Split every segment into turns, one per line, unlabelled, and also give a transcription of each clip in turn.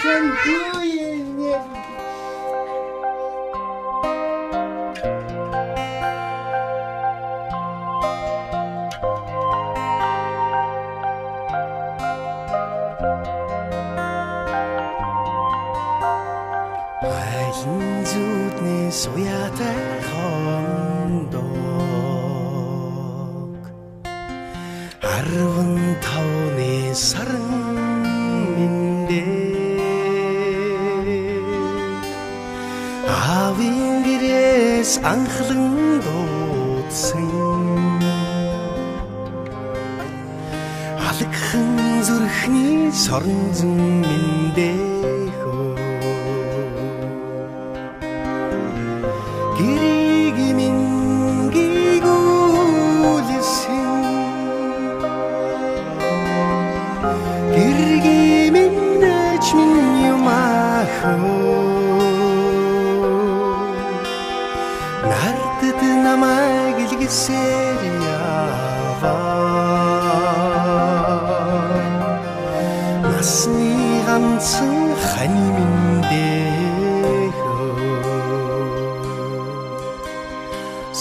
Айлын зүудний суяатай хондог 15-ны саран аавын гэрээс анхлан дуудсан алгхан зүрхний сорон зэн миндээхөө гэрийг минь гигүүлсэн гэргийг минь ч минь юмахөө нардад намайг илгээсээр яваа насны ганцхан хань миндээхөө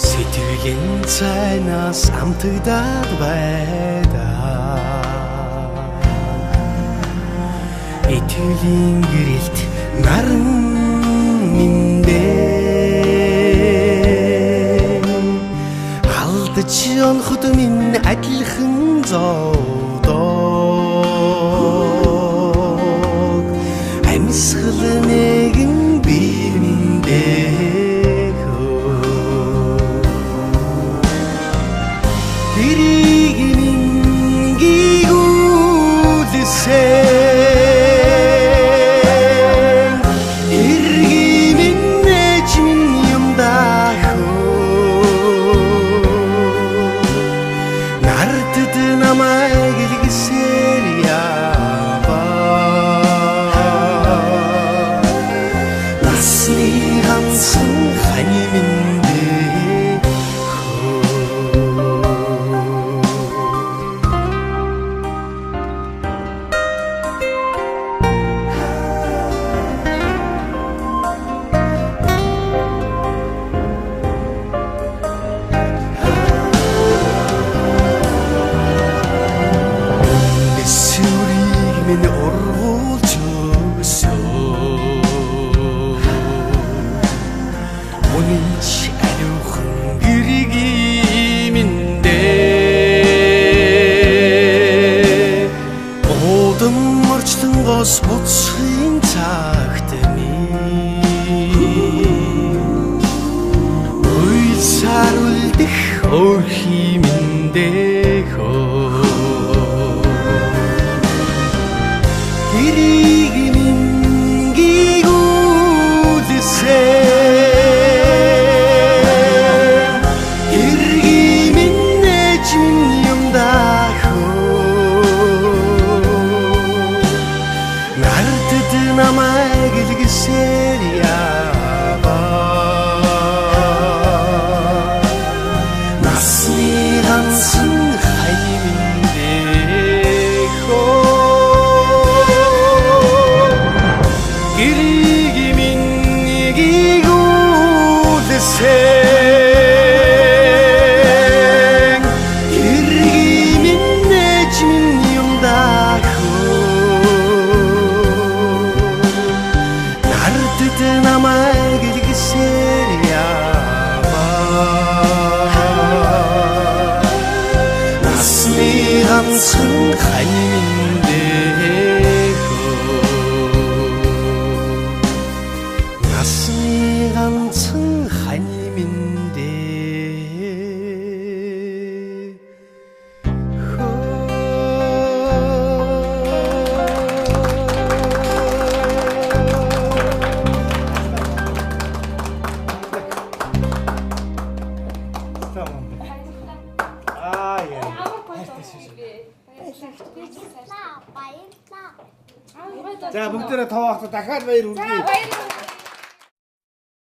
сэтгэлийн цайнаас амтагдаад байдаа итгэлийн гэрэлт наран алдаж онход минь адилхан зовдог амьсгал нэгэн бие миндээхөө гэрийг минь гигүүлсэн эргийг минь ч минь юм даахөө нардад намайг илгээсээр яваа насны ганцхан хань минь ургуулж өгсөн үнэнч ариухан гэрийг миндээ одон морчлон гос буцхын цагт минь уйлсаар үлдэх өөрхий миндээхөө гэрийг минь гигүүлсэн эргийг минь ч минь юм даахөө нардад намайг илгээсээр яваа насны ганцхан хань миндээхөө гэрийг минь гигүүлсэн эргийг минь ч минь юм даахөө нардад намайг илгээсээр яваа насны ганцхан хань миндээхөө насны ганцхан хань
За бүгдээрээ тав ахта дахиад баяр хүргэе.